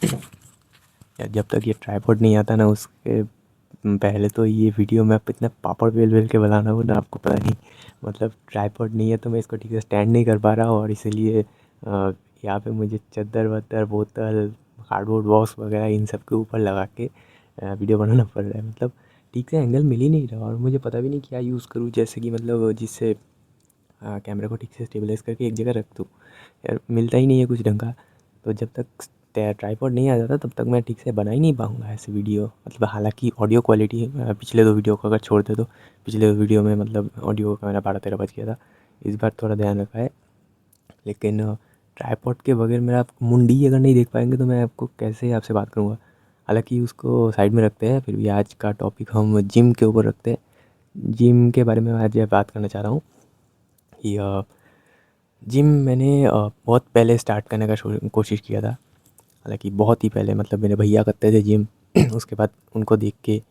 यार जब तक ये ट्राइपॉड नहीं आता ना उसके पहले तो ये वीडियो मैं इतना पापड़ बेल बेल के बनाना हूँ ना, आपको पता नहीं। मतलब ट्राइपॉड नहीं है तो मैं इसको ठीक से स्टैंड नहीं कर पा रहा, और इसीलिए यहाँ पे मुझे चद्दर वद्दर बोतल कार्डबोर्ड बॉक्स वगैरह इन सब के ऊपर लगा के वीडियो बनाना पड़ रहा है। मतलब ठीक से एंगल मिल ही नहीं रहा, और मुझे पता भी नहीं क्या यूज़ करूँ, जैसे कि मतलब जिससे कैमरा को ठीक से स्टेबलाइज़ करके एक जगह रख दूँ। यार मिलता ही नहीं है कुछ ढंग का। तो जब तक ट्राइपॉड नहीं आ जाता तब तक मैं ठीक से बना ही नहीं पाऊँगा ऐसे वीडियो। मतलब हालाँकि ऑडियो क्वालिटी पिछले 2 वीडियो को अगर छोड़ दे तो पिछले 2 वीडियो में मतलब ऑडियो का मेरा 12-13 बज गया था। इस बार थोड़ा ध्यान रखा है। लेकिन ट्राइपॉड के बगैर मेरा आप मुंडी अगर नहीं देख पाएँगे तो मैं आपको कैसे आपसे बात करूँगा। हालाँकि उसको साइड में रखते हैं, फिर भी आज का टॉपिक हम जिम के ऊपर रखते हैं। जिम के बारे में आज बात करना चाह रहा हूँ कि जिम मैंने बहुत पहले स्टार्ट करने का कोशिश किया था। हालाँकि बहुत ही पहले, मतलब मेरे भैया करते थे जिम। उसके बाद उनको देख के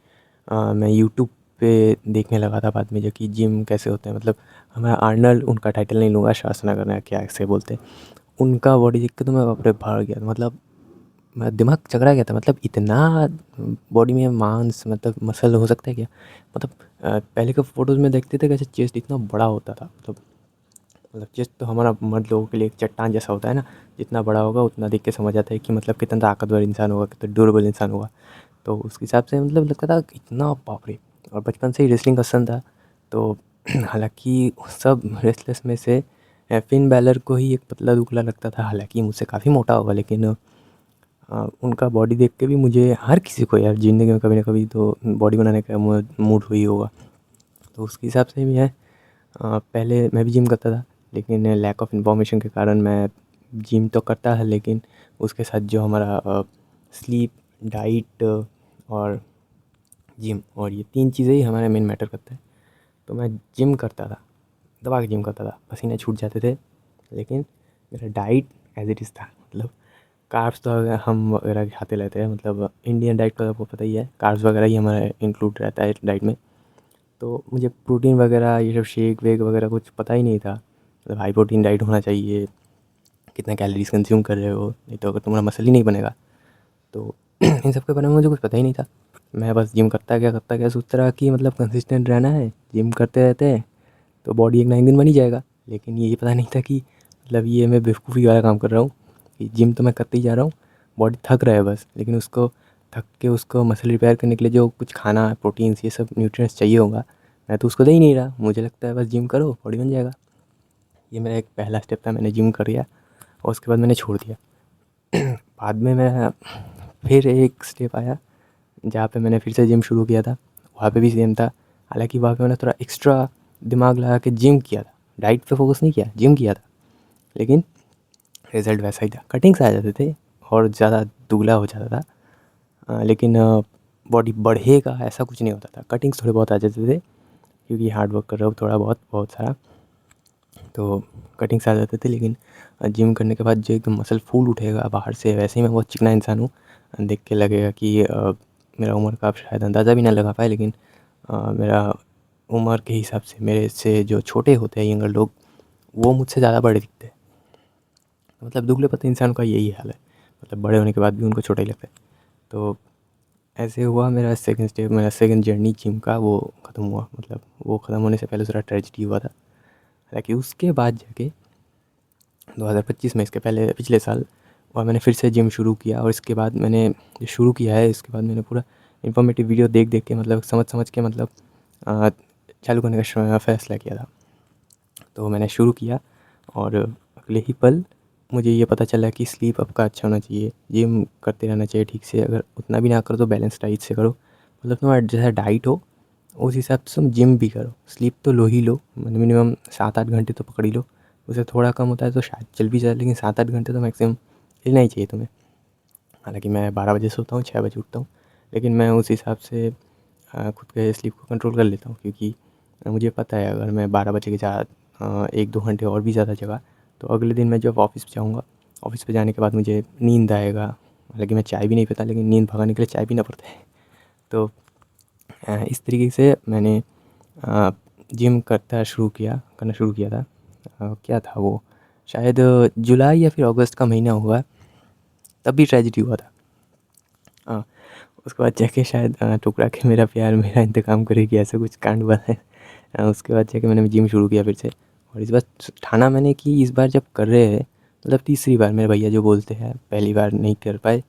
मैं यूट्यूब पे देखने लगा था बाद में जो कि जिम कैसे होता है। मतलब हमारा आर्नल्ड, उनका टाइटल नहीं लूँगा, शासनागर है क्या ऐसे बोलते हैं, उनका बॉडी देख के तो मैं बाप रे भाग गया था। मतलब मेरा दिमाग चकरा गया था। मतलब इतना बॉडी में मांस, मतलब मसल हो सकता है क्या? मतलब पहले के फ़ोटोज़ में देखते थे कैसे चेस्ट इतना बड़ा होता था। मतलब चेस्ट तो हमारा मर्द लोगों के लिए एक चट्टान जैसा होता है ना, जितना बड़ा होगा उतना देख के समझ आता है कि मतलब कितना ताकतवर इंसान होगा, कितना ड्यूरेबल इंसान होगा। तो उस हिसाब से मतलब लगता था कि इतना बाप रे। और बचपन से ही रेसलिंग का सन था। तो हालाँकि सब रेसलर्स में से फिन बैलर को ही एक पतला दुबला लगता था। हालाँकि मुझसे काफ़ी मोटा होगा, लेकिन उनका बॉडी देख के भी मुझे, हर किसी को यार ज़िंदगी में कभी ना कभी तो बॉडी बनाने का मूड हुई होगा। तो उसके हिसाब से मैं पहले मैं भी जिम करता था, लेकिन लैक ऑफ इन्फॉर्मेशन के कारण मैं जिम तो करता है, लेकिन उसके साथ जो हमारा स्लीप, डाइट और जिम, और ये 3 चीज़ें ही हमारे मेन मैटर करते हैं। तो मैं जिम करता था, दबा के जिम करता था, पसीने छूट जाते थे, लेकिन मेरा डाइट एज़ इट इज़ था। मतलब कार्ब्स तो अगर हम वगैरह खाते रहते हैं, मतलब इंडियन डाइट तो आपको पता ही है, कार्ब्स वगैरह ही हमारा इंक्लूड रहता है डाइट में। तो मुझे प्रोटीन वगैरह ये सब शेक वेक वगैरह कुछ पता ही नहीं था। मतलब हाई प्रोटीन डाइट होना चाहिए, कितना कैलोरीज़ कंज्यूम कर रहे हो, नहीं तो अगर तुम्हारा मसल ही नहीं बनेगा। तो इन सब के बारे में मुझे कुछ पता ही नहीं था। मैं बस जिम करता गया सोचता रहा कि मतलब कंसिस्टेंट रहना है, जिम करते रहते हैं तो बॉडी एक ना एक दिन बन ही जाएगा। लेकिन ये पता नहीं था कि मतलब ये मैं बेवकूफ़ी वाला काम कर रहा हूँ कि जिम तो मैं करते ही जा रहा हूँ, बॉडी थक रहा है बस, लेकिन उसको थक के उसको मसल रिपेयर करने के लिए जो कुछ खाना, प्रोटीन्स, ये सब न्यूट्रिएंट्स चाहिए होगा, मैं तो उसको दे ही नहीं रहा। मुझे लगता है बस जिम करो बॉडी बन जाएगा। ये मेरा एक पहला स्टेप था, मैंने जिम कर लिया और उसके बाद मैंने छोड़ दिया। बाद में मैं फिर एक स्टेप आया जहाँ पे मैंने फिर से जिम शुरू किया था। वहाँ पे भी सेम था। हालाँकि वहाँ पे मैंने थोड़ा एक्स्ट्रा दिमाग लगा के जिम किया था, डाइट पे फोकस नहीं किया, जिम किया था। लेकिन रिज़ल्ट वैसा ही था, कटिंग्स आ जाते थे और ज़्यादा दुबला हो जाता था। लेकिन बॉडी बढ़ेगा ऐसा कुछ नहीं होता था। कटिंग्स थोड़े बहुत आ जाते थे क्योंकि हार्ड वर्क कर रहा हूँ थोड़ा बहुत, बहुत सारा, तो कटिंग्स आ जाते थे। लेकिन जिम करने के बाद जो एकदम मसल फूल उठेगा बाहर से, वैसे ही मैं बहुत चिकना इंसान हूँ। देख के लगेगा कि मेरा उम्र का आप शायद अंदाज़ा भी ना लगा पाए, लेकिन मेरा उम्र के हिसाब से मेरे से जो छोटे होते हैं यंगर लोग, वो मुझसे ज़्यादा बड़े दिखते हैं। मतलब दुबले पतले इंसान का यही हाल है, मतलब बड़े होने के बाद भी उनको छोटा ही लगता है। तो ऐसे हुआ मेरा सेकंड स्टेप, मेरा सेकंड जर्नी जिम का वो ख़त्म हुआ। मतलब वो ख़त्म होने से पहले थोड़ा ट्रेजेडी हुआ था। हालाँकि उसके बाद जाके 2025 में, इसके पहले पिछले साल, और मैंने फिर से जिम शुरू किया। और इसके बाद मैंने जो शुरू किया है, इसके बाद मैंने पूरा इन्फॉर्मेटिव वीडियो देख देख के, मतलब समझ समझ के, मतलब अ, चालू करने का फ़ैसला किया था। तो मैंने शुरू किया और अगले ही पल मुझे ये पता चला कि स्लीप आपका अच्छा होना चाहिए, जिम करते रहना चाहिए ठीक से। अगर उतना भी ना करो तो बैलेंस डाइट से करो। मतलब तुम्हारा जैसा डाइट हो उस हिसाब से तुम जिम भी करो। स्लीप तो लो ही लो, मतलब मिनिमम 7-8 घंटे तो पकड़ ही लो। उससे थोड़ा कम होता है तो शायद चल भी जाए, लेकिन 7-8 घंटे तो मैक्सिमम लेना ही चाहिए तुम्हें। हालाँकि मैं 12 बजे सोता हूँ, 6 बजे उठता हूँ, लेकिन मैं उस हिसाब से खुद के स्लीप को कंट्रोल कर लेता हूँ। क्योंकि मुझे पता है अगर मैं 12 बजे के बाद 1-2 घंटे और भी ज़्यादा जगा तो अगले दिन मैं जब ऑफ़िस पे जाऊँगा, ऑफ़िस पे जाने के बाद मुझे नींद आएगा। हालाँकि मैं चाय भी नहीं पीता, लेकिन नींद भगाने के लिए चाय पीना पड़ता है। तो इस तरीके से मैंने जिम करना शुरू किया था। क्या था वो, शायद जुलाई या फिर अगस्त का महीना हुआ। तब भी ट्रेजेडी हुआ था। हाँ, उसके बाद जाके शायद ठुकरा के मेरा प्यार मेरा इंतकाम करेगी, ऐसा कुछ कांड हुआ है। उसके बाद जाके मैंने जिम शुरू किया फिर से, और इस बार ठाना मैंने कि इस बार जब कर रहे हैं, मतलब तीसरी बार, मेरे भैया जो बोलते हैं पहली बार नहीं कर पाए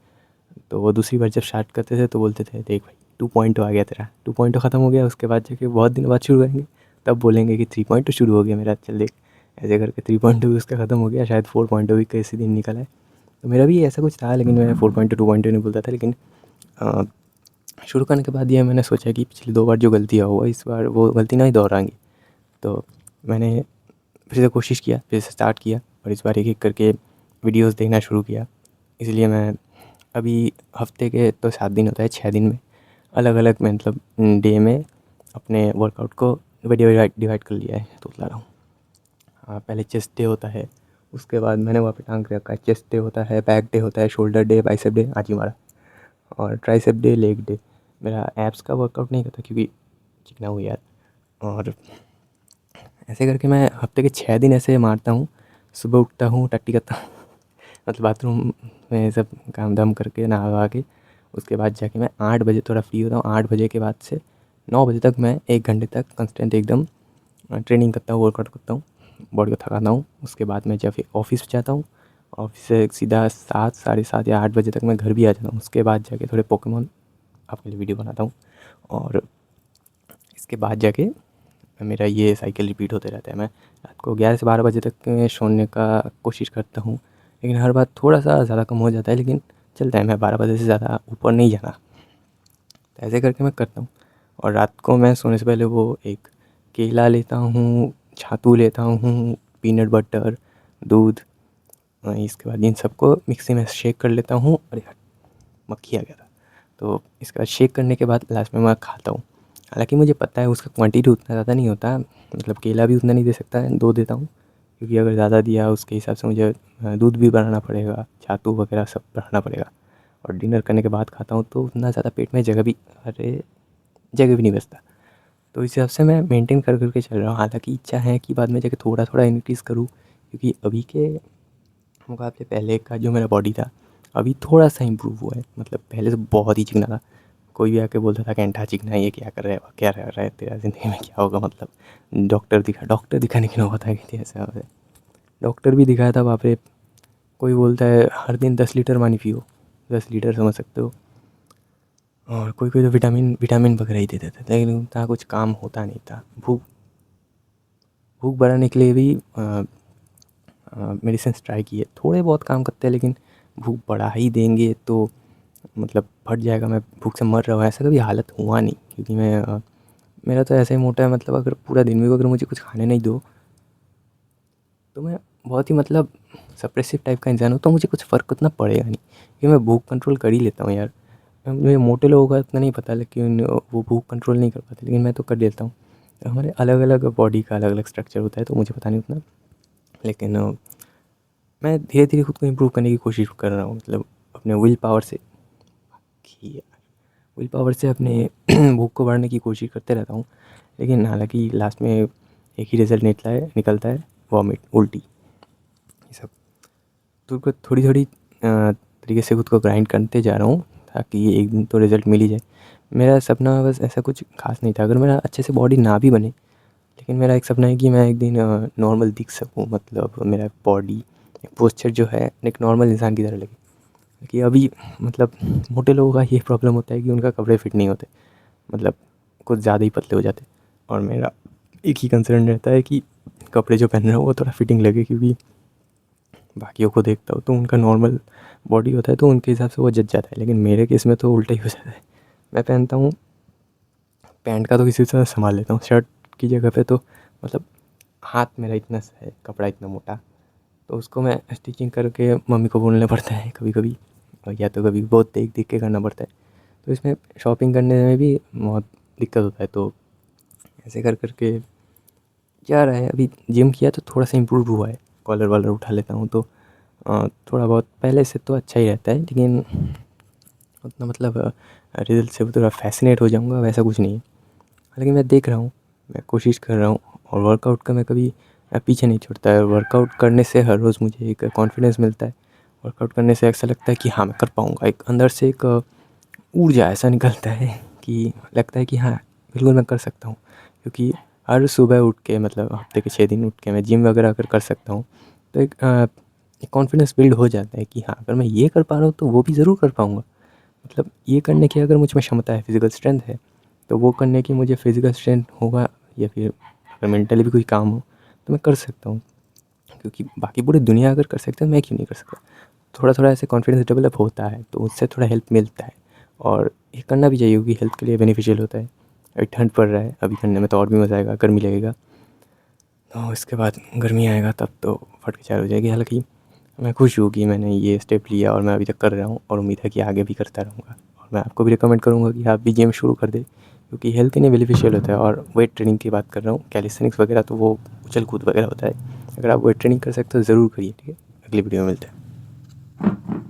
तो वो दूसरी बार जब स्टार्ट करते थे तो बोलते थे देख भाई 2.0 आ गया तेरा, 2.0 ख़त्म हो गया, उसके बाद जाके बहुत दिन बाद शुरू करेंगे तब बोलेंगे कि 3.0 शुरू हो गया मेरा, चल देख। ऐसे करके 3.0 भी उसका ख़त्म हो गया, शायद 4.0 भी किसी दिन निकला है। तो मेरा भी ऐसा कुछ था, लेकिन मैं 4.0 2.0 नहीं बोलता था। लेकिन शुरू करने के बाद ये मैंने सोचा कि पिछली 2 बार जो गलतियाँ हुआ इस बार वो गलती नहीं दोहराएंगे। तो मैंने फिर से कोशिश किया, फिर से स्टार्ट किया, और इस बार एक एक करके वीडियोस देखना शुरू किया। इसलिए मैं अभी हफ्ते के तो 7 दिन होता है, 6 दिन में अलग अलग मतलब डे में अपने वर्कआउट को डिवाइड कर लिया है, तो बता रहा हूँ। हाँ, पहले चेस्ट डे होता है, उसके बाद मैंने वहाँ पे टांग रखा है, चेस्ट डे होता है, बैक डे होता है, शोल्डर डे, बाइसेप डे, आज ही मारा, और ट्राइसेप डे, लेग डे। मेरा एब्स का वर्कआउट नहीं करता क्योंकि चिकना हूँ यार। और ऐसे करके मैं हफ्ते के 6 दिन ऐसे मारता हूँ। सुबह उठता हूँ, टट्टी करता हूँ मतलब बाथरूम में सब काम धाम करके नहा वहा के, उसके बाद जाके मैं 8 बजे थोड़ा फ्री होता हूँ। 8 बजे के बाद से 9 बजे तक मैं 1 घंटे तक कंस्टेंट एकदम ट्रेनिंग करता हूँ, वर्कआउट करता हूँ, बॉडी को थकाता हूँ। उसके बाद मैं जब ऑफिस जाता हूँ, ऑफिस से सीधा 7 साढ़े 7 या 8 बजे तक मैं घर भी आ जाता हूँ। उसके बाद जाके थोड़े पोकेमॉन आपके लिए वीडियो बनाता हूँ, और इसके बाद जाके मेरा ये साइकिल रिपीट होते रहता है। मैं रात को 11 से 12 बजे तक सोने का कोशिश करता हूँ, लेकिन हर बार थोड़ा सा ज़्यादा कम हो जाता है, लेकिन चलता है। मैं 12 बजे से ज़्यादा ऊपर नहीं जाना, तो ऐसे करके मैं करता हूँ। और रात को मैं सोने से पहले वो एक केला लेता हूँ, छातू लेता हूँ, पीनट बटर, दूध, इसके बाद इन सबको मिक्सी में शेक कर लेता हूँ। अरे यार, मक्खी आ गया था। तो इसका शेक करने के बाद लास्ट में मैं खाता हूँ। हालांकि मुझे पता है उसका क्वांटिटी उतना ज़्यादा नहीं होता, मतलब केला भी उतना नहीं दे सकता है, 2 देता हूँ, क्योंकि अगर ज़्यादा दिया उसके हिसाब से मुझे दूध भी बनाना पड़ेगा, छातू वगैरह सब बनाना पड़ेगा, और डिनर करने के बाद खाता हूँ तो उतना ज़्यादा पेट में जगह भी नहीं बचता। तो इस हिसाब से मैं मेंटेन कर के चल रहा हूँ। हालांकि इच्छा है कि बाद में जाके थोड़ा थोड़ा इंक्रीज़ करूँ, क्योंकि अभी के मुकाबले पहले का जो मेरा बॉडी था अभी थोड़ा सा इम्प्रूव हुआ है। मतलब पहले तो बहुत ही चिकना था, कोई भी आके बोलता था कि अंडा चिकना है, ये क्या कर रहा है, क्या कर रहा है, तेरा ज़िंदगी में क्या होगा। मतलब डॉक्टर दिखाने की नौबत आ गई थी। ऐसा है, डॉक्टर भी दिखाया था, बाप रे। कोई बोलता है हर दिन 10 लीटर पानी पियो, 10 लीटर समझ सकते हो, और कोई कोई तो विटामिन वगैरह ही देते थे, लेकिन उतना कुछ काम होता नहीं था। भूख भूख बढ़ाने के लिए भी मेडिसिन ट्राई किए, थोड़े बहुत काम करते हैं, लेकिन भूख बढ़ा ही देंगे तो मतलब फट जाएगा, मैं भूख से मर रहा हूँ, ऐसा कभी हालत हुआ नहीं। क्योंकि मेरा तो ऐसा ही मोटा है, मतलब अगर पूरा दिन भी अगर मुझे कुछ खाने नहीं दो तो मैं बहुत ही मतलब सप्रेसिव टाइप का इंसान हूँ, तो मुझे कुछ फ़र्क उतना पड़ेगा नहीं, क्योंकि मैं भूख कंट्रोल कर ही लेता हूँ यार। मुझे मोटे लोगों का इतना नहीं पता, लेकिन वो भूख कंट्रोल नहीं कर पाते, लेकिन मैं तो कर लेता हूँ। हमारे अलग अलग बॉडी का अलग अलग स्ट्रक्चर होता है, तो मुझे पता नहीं उतना, लेकिन मैं धीरे धीरे खुद को इम्प्रूव करने की कोशिश कर रहा हूँ, मतलब अपने विल पावर से अपने भूख को बढ़ाने की कोशिश करते रहता हूँ। लेकिन हालांकि लास्ट में एक ही रिज़ल्ट निकलता है, वॉमिट, उल्टी, ये सब। तो उसको थोड़ी थोड़ी तरीके से खुद को ग्राइंड करते जा रहा हूँ, ताकि एक दिन तो रिज़ल्ट मिल ही जाए। मेरा सपना बस ऐसा कुछ खास नहीं था, अगर मेरा अच्छे से बॉडी ना भी बने, लेकिन मेरा एक सपना है कि मैं एक दिन नॉर्मल दिख सकूँ, मतलब मेरा बॉडी पोस्चर जो है एक नॉर्मल इंसान की तरह लगे। कि अभी मतलब मोटे लोगों का ये प्रॉब्लम होता है कि उनका कपड़े फिट नहीं होते, मतलब कुछ ज़्यादा ही पतले हो जाते। और मेरा एक ही कंसर्न रहता है कि कपड़े जो पहन रहा हूँ वो थोड़ा फिटिंग लगे, क्योंकि बाकियों को देखता हूँ तो उनका नॉर्मल बॉडी होता है तो उनके हिसाब से वो जच जाता है, लेकिन मेरे केस में तो उल्टा ही हो जाता है। मैं पहनता हूँ पैंट का तो किसी तरह संभाल लेता हूँ, शर्ट की जगह पे तो मतलब हाथ मेरा इतना सा है, कपड़ा इतना मोटा, तो उसको मैं स्टिचिंग करके मम्मी को बोलना पड़ता है कभी कभी, और या तो कभी बहुत देख देख के करना पड़ता है। तो इसमें शॉपिंग करने में भी बहुत दिक्कत होता है। तो ऐसे कर करके जा रहा है। अभी जिम किया तो थोड़ा सा इम्प्रूव हुआ है, कॉलर वॉलर उठा लेता हूँ तो थोड़ा बहुत पहले से तो अच्छा ही रहता है, लेकिन उतना मतलब रिजल्ट से थोड़ा फैसिनेट हो जाऊँगा वैसा कुछ नहीं है। हालांकि मैं देख रहा हूँ, मैं कोशिश कर रहा हूँ, और वर्कआउट का मैं कभी पीछे नहीं छूटता है। वर्कआउट करने से हर रोज़ मुझे एक कॉन्फिडेंस मिलता है, वर्कआउट करने से ऐसा लगता है कि हाँ मैं कर पाऊँगा, एक अंदर से एक ऊर्जा ऐसा निकलता है कि लगता है कि हाँ बिल्कुल मैं कर सकता हूँ। क्योंकि हर सुबह उठ के मतलब हफ्ते के 6 दिन उठ के मैं जिम वगैरह अगर कर सकता हूँ तो एक कॉन्फिडेंस बिल्ड हो जाता है कि हाँ अगर मैं ये कर पा रहा हूँ तो वो भी ज़रूर कर पाऊँगा। मतलब ये करने की अगर मुझ में क्षमता है, फिज़िकल स्ट्रेंथ है, तो वो करने की मुझे फिज़िकल स्ट्रेंथ होगा या फिर अगर मेंटली भी कोई काम हो तो मैं कर सकता हूँ। क्योंकि बाकी पूरी दुनिया अगर कर सकते हैं मैं क्यों नहीं कर सकता। थोड़ा थोड़ा ऐसे कॉन्फिडेंस डेवलप होता है तो उससे थोड़ा हेल्प मिलता है और ये करना भी चाहिए क्योंकि हेल्थ के लिए बेनिफिशियल होता है। अभी ठंड पड़ रहा है, अभी करने में तो और भी मज़ा आएगा, गर्मी लगेगा तो इसके बाद गर्मी आएगा तब तो फट के चालू हो जाएगी। हालाँकि मैं खुश हूँ कि मैंने ये स्टेप लिया और मैं अभी तक कर रहा हूँ और उम्मीद है कि आगे भी करता रहूँगा। और मैं आपको भी रिकमेंड करूँगा कि आप भी जिम शुरू कर दें क्योंकि हेल्थ के लिए बेनिफिशियल होता है। और वेट ट्रेनिंग की बात कर रहा हूँ, कैलिस्थेनिक्स वगैरह तो वो उछल कूद वगैरह होता है। अगर आप वेट ट्रेनिंग कर सकते हो ज़रूर करिए, ठीक है? अगली वीडियो में मिलते हैं।